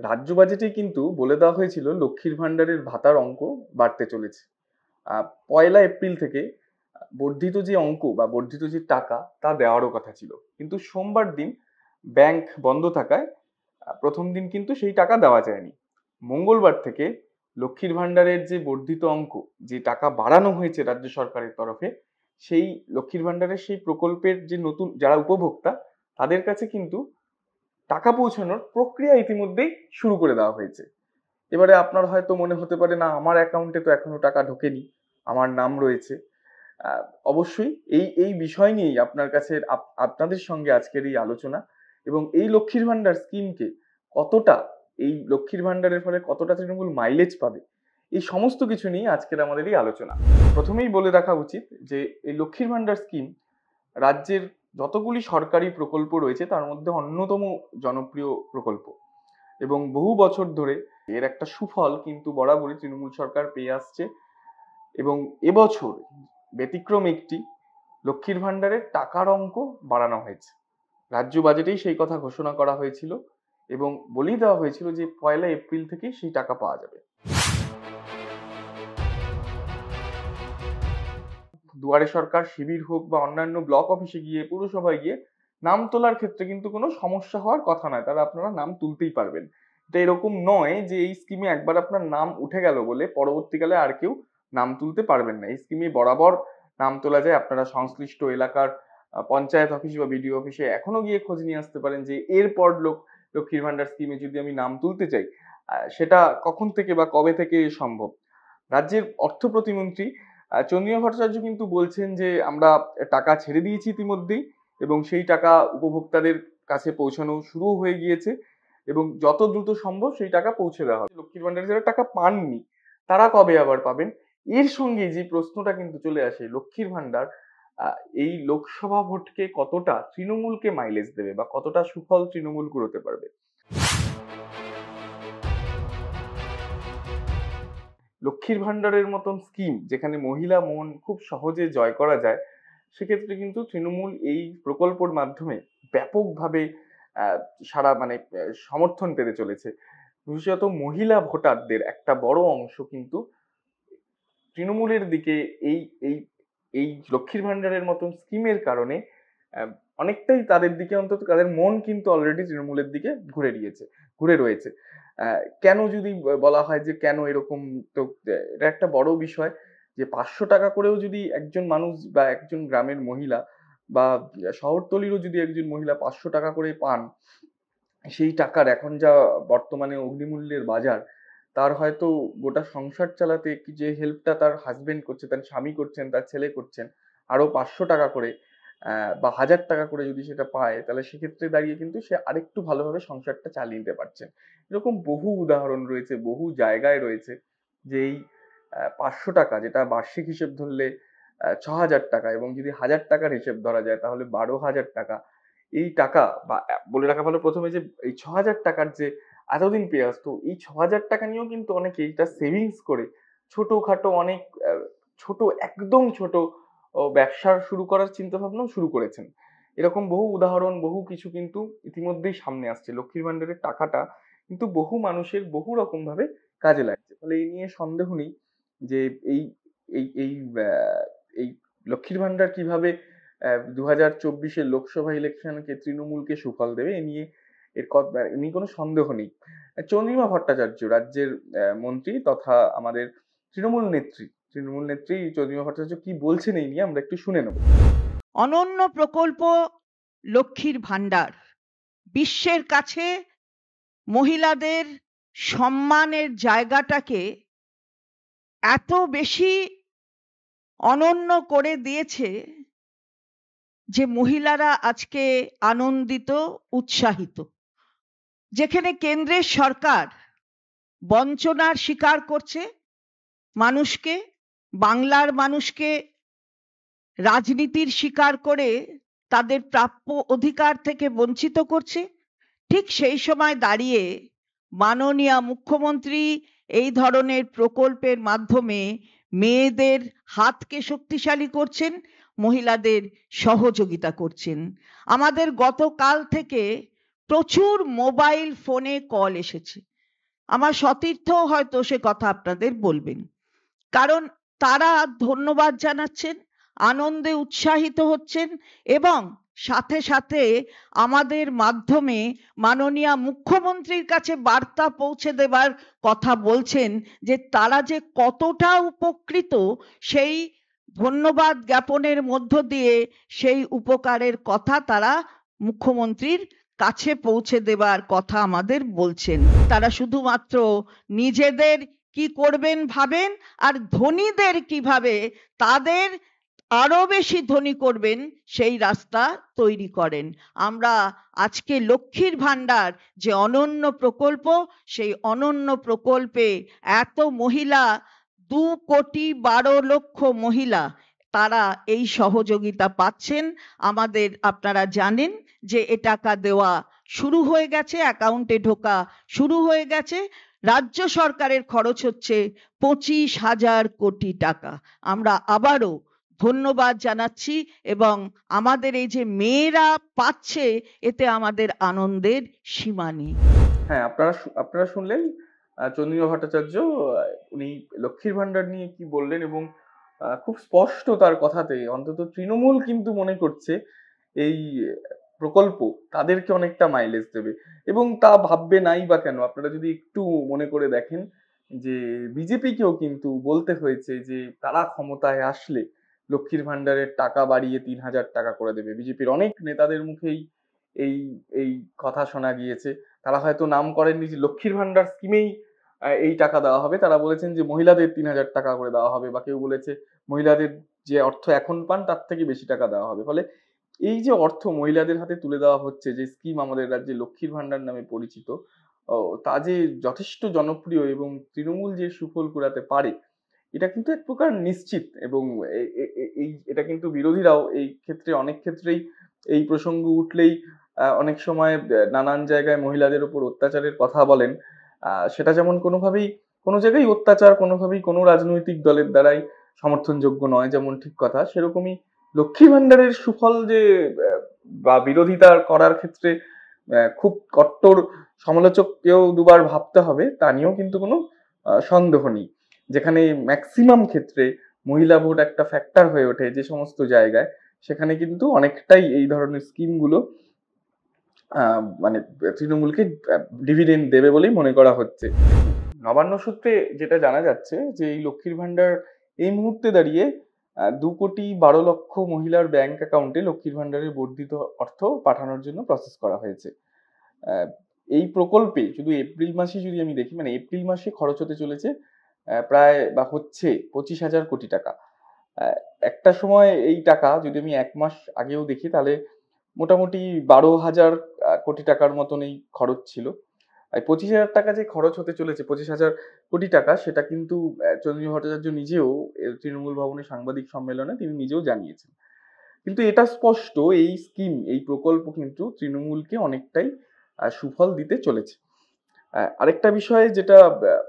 রাজ্য বাজেটে কিন্তু বলে দেওয়া হয়েছিল লক্ষ্মীর ভাণ্ডারের ভাতার অঙ্ক বাড়তে চলেছে। পয়লা এপ্রিল থেকে বর্ধিত যে অঙ্ক বা বর্ধিত যে টাকা তা দেওয়ারও কথা ছিল, কিন্তু সোমবার দিন ব্যাংক বন্ধ থাকায় প্রথম দিন কিন্তু সেই টাকা দেওয়া যায়নি। মঙ্গলবার থেকে লক্ষ্মীর ভাণ্ডারের যে বর্ধিত অঙ্ক, যে টাকা বাড়ানো হয়েছে রাজ্য সরকারের তরফে, সেই লক্ষ্মীর ভাণ্ডারের সেই প্রকল্পের যে নতুন যারা উপভোক্তা তাদের কাছে কিন্তু টাকা পৌঁছানোর প্রক্রিয়া ইতিমধ্যেই শুরু করে দেওয়া হয়েছে। এবারে আপনার হয়তো মনে হতে পারে, না আমার অ্যাকাউন্টে তো এখনো টাকা ঢোকেনি, আমার নাম রয়েছে। অবশ্যই এই এই বিষয় নিয়েই আপনার কাছে আপনাদের সঙ্গে আজকের এই আলোচনা, এবং এই লক্ষ্মীর ভাণ্ডার স্কিমকে কতটা, এই লক্ষ্মীর ভাণ্ডারের ফলে কতটা তৃণমূল মাইলেজ পাবে, এই সমস্ত কিছু নিয়ে আজকের আমাদের এই আলোচনা। প্রথমেই বলে রাখা উচিত যে এই লক্ষ্মীর ভাণ্ডার স্কিম রাজ্যের যতগুলি সরকারি প্রকল্প রয়েছে তার মধ্যে অন্যতম জনপ্রিয় প্রকল্প, এবং বহু বছর ধরে এর একটা সুফল কিন্তু বরাবরই তৃণমূল সরকার পেয়ে আসছে। এবং এবছর ব্যতিক্রম একটি, লক্ষ্মীর ভাণ্ডারের টাকার অঙ্ক বাড়ানো হয়েছে। রাজ্য বাজেটেই সেই কথা ঘোষণা করা হয়েছিল এবং বলেই দেওয়া হয়েছিল যে পয়লা এপ্রিল থেকেই সেই টাকা পাওয়া যাবে। দুয়ারে সরকার শিবির হোক বা অন্যান্য ব্লক অফিসে গিয়ে, পুরসভায় গিয়ে নাম তোলার ক্ষেত্রে কিন্তু কোনো সমস্যা হওয়ার কথা নয়, তারা আপনারা নাম তুলতেই পারবেন। এটা এরকম নয় যে এই স্কিমে একবার আপনার নাম উঠে গেল বলে পরবর্তীকালে আর কেউ নাম তুলতে পারবেন না। এই স্কিমে বরাবর নাম তোলা যায়। আপনারা সংশ্লিষ্ট এলাকার পঞ্চায়েত অফিস বা বিডিও অফিসে এখনো গিয়ে খোঁজ নিয়ে আসতে পারেন যে এরপর লক্ষ্মীর ভান্ডার স্কিমে যদি আমি নাম তুলতে চাই, সেটা কখন থেকে বা কবে থেকে সম্ভব। রাজ্যের অর্থ প্রতিমন্ত্রী চন্দ্রিমা ভট্টাচার্য কিন্তু বলছেন যে আমরা টাকা ছেড়ে দিয়েছি ইতিমধ্যেই, এবং সেই টাকা উপভোক্তাদের কাছে পৌঁছানো শুরু হয়ে গিয়েছে, এবং যত দ্রুত সম্ভব সেই টাকা পৌঁছে দেওয়া হবে। লক্ষ্মীর ভান্ডারে যারা টাকা পাননি তারা কবে আবার পাবেন? এর সঙ্গে যে প্রশ্নটা কিন্তু চলে আসে, লক্ষ্মীর ভান্ডার এই লোকসভা ভোটকে কতটা তৃণমূলকে মাইলেজ দেবে বা কতটা সুফল তৃণমূল কুড়োতে পারবে। লক্ষ্মীর ভান্ডারের মতন স্কিম যেখানে মহিলা মন খুব সহজে জয় করা যায়, সেক্ষেত্রে কিন্তু তৃণমূল এই প্রকল্পের মাধ্যমে ব্যাপকভাবে সারা মানে সমর্থন পেতে চলেছে। বিশেষত মহিলা ভোটারদের একটা বড় অংশ কিন্তু তৃণমূলের দিকে এই এই এই লক্ষ্মীর ভান্ডারের মতন স্কিমের কারণে অনেকটাই তাদের দিকে, অন্তত তাদের মন কিন্তু অলরেডি তৃণমূলের দিকে ঘুরে রয়েছে। কেন যদি বলা হয় যে কেন এরকম, তো এটা একটা বড় বিষয় যে ৫০০ টাকা করেও যদি একজন মানুষ বা একজন গ্রামের মহিলা বা শহরতলিরও যদি একজন মহিলা ৫০০ টাকা করে পান, সেই টাকার এখন যা বর্তমানে অগ্নিমূল্যের বাজার, তার হয়তো গোটা সংসার চালাতে যে হেল্পটা তার হাসবেন্ড করছে, তার স্বামী করছেন, তার ছেলে করছেন, আরো ৫০০ টাকা করে বা ১০০০ টাকা করে যদি সেটা পায়, তাহলে সেক্ষেত্রে দাঁড়িয়ে কিন্তু সে আরেকটু ভালোভাবে সংসারটা চালিয়ে নিতে পারছেন। এরকম বহু উদাহরণ রয়েছে, বহু জায়গায় রয়েছে যে এই ৫০০ টাকা, যেটা বার্ষিক হিসেব ধরলে ৬,০০০ টাকা, এবং যদি ১,০০০ টাকার হিসেব ধরা যায় তাহলে ১২,০০০ টাকা। এই টাকা বা বলে রাখা ভালো প্রথমে যে এই ৬,০০০ টাকার যে এতদিন পেয়ে আসতো, এই ৬,০০০ টাকা নিয়েও কিন্তু অনেকে এটা সেভিংস করে ছোটখাটো অনেক ছোট, একদম ছোট ব্যবসা শুরু করার চিন্তাভাবনাও শুরু করেছেন। এরকম বহু উদাহরণ, বহু কিছু কিন্তু ইতিমধ্যেই সামনে আসছে। লক্ষ্মীর ভান্ডারের টাকাটা কিন্তু বহু মানুষের বহু রকম ভাবে কাজে লাগছে। ফলে এই নিয়ে সন্দেহ নেই যে এই এই এই আ এই লক্ষ্মীর ভান্ডার কিভাবে ২০২৪ লোকসভা ইলেকশনকে তৃণমূলকে সুফল দেবে, এ নিয়ে কোনো সন্দেহ নেই। চন্দ্রিমা ভট্টাচার্য রাজ্যের মন্ত্রী তথা আমাদের তৃণমূল নেত্রী চন্দ্রিমা ভট্টাচার্য কি বলছেন এই নিয়ে আমরা একটু শুনে নেব। অনন্য প্রকল্প লক্ষ্মীর ভান্ডার বিশ্বের কাছে মহিলাদের সম্মানের জায়গাটাকে এত বেশি অনন্য করে দিয়েছে যে মহিলারা আজকে আনন্দিত, উৎসাহিত। যেখানে কেন্দ্রের সরকার বঞ্চনার শিকার করছে মানুষকে, বাংলার মানুষকে রাজনীতির শিকার করে তাদের প্রাপ্য অধিকার থেকে বঞ্চিত করছে, ঠিক সেই সময় দাঁড়িয়ে মাননীয় মুখ্যমন্ত্রী এই ধরনের প্রকল্পের মাধ্যমে মেয়েদের হাতকে শক্তিশালী করছেন, মহিলাদের সহযোগিতা করছেন। আমাদের গতকাল থেকে প্রচুর মোবাইল ফোনে কল এসেছে। আমার সতীর্থ হয়তো সে কথা আপনাদের বলবেন, কারণ তারা ধন্যবাদ জানাচ্ছেন, আনন্দে উৎসাহিত হচ্ছেন এবং সাথে সাথে আমাদের মাধ্যমে মাননীয় মুখ্যমন্ত্রীর কাছে বার্তা পৌঁছে দেবার কথা বলছেন যে তারা যে কতটা উপকৃত সেই ধন্যবাদ জ্ঞাপনের মধ্য দিয়ে সেই উপকারের কথা তারা মুখ্যমন্ত্রীর কাছে পৌঁছে দেবার কথা আমাদের বলছেন। তারা শুধুমাত্র নিজেদের কি করবেন ভাবেন, আর ধনীদের কিভাবে তাদের আরো বেশি ধনী করবেন সেই রাস্তা তৈরি করেন। আমরা আজকে লক্ষ্মীর ভান্ডার যে অনন্য প্রকল্প, সেই অনন্য প্রকল্পে এত মহিলা, 2,12,00,000 মহিলা তারা এই সহযোগিতা পাচ্ছেন। আমাদের আপনারা জানেন যে এ টাকা দেওয়া শুরু হয়ে গেছে, অ্যাকাউন্টে ঢোকা শুরু হয়ে গেছে। রাজ্য সরকারের খরচ হচ্ছে 25,000 কোটি টাকা। আমরা আবারও ধন্যবাদ জানাচ্ছি এবং আমাদের এই যে মেয়েরা পাচ্ছে, এতে আমাদের আনন্দের সীমা নেই। হ্যাঁ, আপনারা শুনলেন চন্দ্রিমা ভট্টাচার্য, উনি লক্ষ্মীর ভান্ডার নিয়ে কি বললেন এবং খুব স্পষ্ট তার কথাতে অন্তত তৃণমূল কিন্তু মনে করছে এই প্রকল্প তাদেরকে অনেকটা মাইলেজ দেবে এবং তা ভাববে নাই বা কেন। আপনারা যদি একটু মনে করে দেখেন যে বিজেপিকেও কিন্তু বলতে হয়েছে যে তারা ক্ষমতায় আসলে লক্ষ্মীর ভান্ডারের টাকা বাড়িয়ে 3,000 টাকা করে দেবে। বিজেপির অনেক নেতাদের মুখেই এই এই কথা শোনা গিয়েছে। তারা হয়তো নাম করেননি যে লক্ষ্মীর ভান্ডার স্কিমেই এই টাকা দেওয়া হবে, তারা বলেছেন যে মহিলাদের 3,000 টাকা করে দেওয়া হবে, বা কেউ বলেছে মহিলাদের যে অর্থ এখন পান তার থেকে বেশি টাকা দেওয়া হবে। ফলে এই যে অর্থ মহিলাদের হাতে তুলে দেওয়া হচ্ছে, যে স্কিম আমাদের রাজ্যে লক্ষ্মীর ভান্ডার নামে পরিচিত, তা যে যথেষ্ট জনপ্রিয় এবং তৃণমূল যে সুফল কুড়াতে পারে এটা কিন্তু এক প্রকার নিশ্চিত। এবং এটা কিন্তু বিরোধীরাও এই ক্ষেত্রে অনেক ক্ষেত্রেই এই প্রসঙ্গ উঠলেই অনেক সময় নানান জায়গায় মহিলাদের উপর অত্যাচারের কথা বলেন। সেটা যেমন কোনোভাবেই কোনো জায়গায় অত্যাচার কোনোভাবেই কোনো রাজনৈতিক দলের দ্বারাই সমর্থনযোগ্য নয়, যেমন ঠিক কথা, সেরকমই লক্ষ্মী ভান্ডারের সুফল যে বা বিরোধিতা করার ক্ষেত্রে খুব কট্টর সমালোচককেও দুবার ভাবতে হবে তা নিয়েও কিন্তু কোনো সন্দেহ নেই। যেখানে ম্যাক্সিমাম ক্ষেত্রে মহিলা ভোট একটা ফ্যাক্টর হয়ে ওঠে যে সমস্ত জায়গায়, সেখানে কিন্তু অনেকটাই এই ধরনের স্কিমগুলো মানে তৃণমূলকে ডিভিডেন্ড দেবে বলেই মনে করা হচ্ছে। নবান্ন সূত্রে যেটা জানা যাচ্ছে যে এই লক্ষ্মীর ভান্ডার এই মুহূর্তে দাঁড়িয়ে 2,12,00,000 মহিলার ব্যাংক অ্যাকাউন্টে লক্ষ্মীর ভান্ডারের বর্ধিত অর্থ পাঠানোর জন্য প্রসেস করা হয়েছে। এই প্রকল্পে শুধু এপ্রিল মাসে যদি আমি দেখি, মানে এপ্রিল মাসে খরচ হতে চলেছে প্রায় বা হচ্ছে 25,000 কোটি টাকা। একটা সময় এই টাকা যদি আমি 1 মাস আগেও দেখি তাহলে মোটামুটি 12,000 কোটি টাকার মতন এই খরচ ছিল। 25,000 টাকা যে খরচ হতে চলেছে, 25,000 কোটি টাকা, সেটা কিন্তু চন্দ্রিমা ভট্টাচার্য নিজেও তৃণমূল ভবনের সাংবাদিক সম্মেলনে তিনি নিজেও জানিয়েছেন। কিন্তু এটা স্পষ্ট এই স্কিম, এই প্রকল্প কিন্তু তৃণমূলকে অনেকটাই সুফল দিতে চলেছে। আরেকটা বিষয় যেটা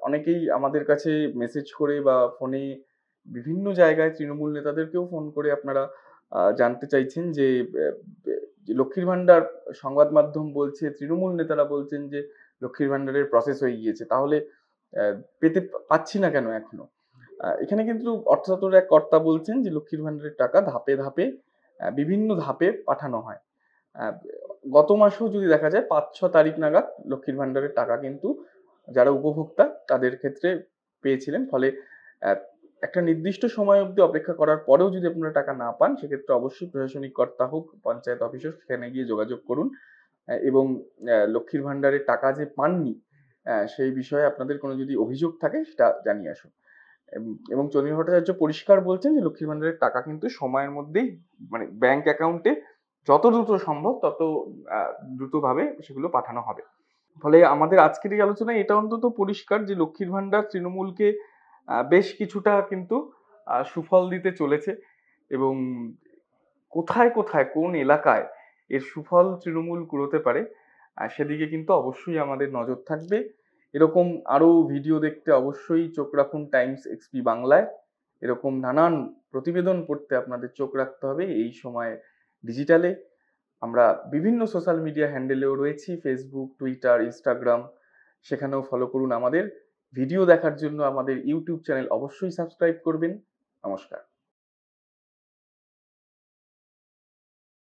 অনেকেই আমাদের কাছে মেসেজ করে বা ফোনে বিভিন্ন জায়গায় তৃণমূল নেতাদেরকেও ফোন করে আপনারা জানতে চাইছেন যে লক্ষ্মীর ভান্ডার, সংবাদ মাধ্যম বলছে, তৃণমূল নেতারা বলছেন যে লক্ষ্মীর ভান্ডারের প্রসেস হয়ে গিয়েছে, তাহলে পেতে পাচ্ছি না কেন এখনো? এখানে কিন্তু অর্থ দপ্তরের এক কর্তা বলছেন যে লক্ষ্মীর ভান্ডারের টাকা ধাপে ধাপে বিভিন্ন ধাপে পাঠানো হয়। আহ, গত মাসেও যদি দেখা যায় 5-6 তারিখ নাগাদ লক্ষ্মীর ভান্ডারের টাকা কিন্তু যারা উপভোক্তা তাদের ক্ষেত্রে পেয়েছিলেন। ফলে আহ, একটা নির্দিষ্ট সময় অবধি অপেক্ষা করার পরেও যদি আপনারা টাকা না পান, সেক্ষেত্রে অবশ্যই প্রশাসনিক কর্তা হোক, পঞ্চায়েত অফিস হোক, সেখানে গিয়ে যোগাযোগ করুন। এবং লক্ষ্মীর ভান্ডারের টাকা যে পাননি সেই বিষয়ে আপনাদের কোনো যদি অভিযোগ থাকে সেটা জানিয়ে আসুন। এবং চন্দ্রিমা ভট্টাচার্য পরিষ্কার বলছেন যে লক্ষ্মীর ভান্ডারের টাকা কিন্তু সময়ের মধ্যেই, মানে ব্যাংক অ্যাকাউন্টে যত দ্রুত সম্ভব তত দ্রুতভাবে সেগুলো পাঠানো হবে। ফলে আমাদের আজকের এই আলোচনায় এটা অন্তত পরিষ্কার যে লক্ষ্মীর ভান্ডার তৃণমূলকে বেশ কিছুটা কিন্তু সুফল দিতে চলেছে। এবং কোথায় কোথায় কোন এলাকায় এর সুফল তৃণমূল কুড়োতে পারে সেদিকে কিন্তু অবশ্যই আমাদের নজর থাকবে। এরকম আরো ভিডিও দেখতে অবশ্যই চোখ রাখুন টাইমস এক্সপি বাংলায়। এরকম নানান প্রতিবেদন পড়তে আপনাদের চোখ রাখতে হবে এই সময় ডিজিটালে। আমরা বিভিন্ন সোশ্যাল মিডিয়া হ্যান্ডেলেও রয়েছি, ফেসবুক, টুইটার, ইনস্টাগ্রাম, সেখানেও ফলো করুন আমাদের। ভিডিও দেখার জন্য আমাদের ইউটিউব চ্যানেল অবশ্যই সাবস্ক্রাইব করবেন। নমস্কার।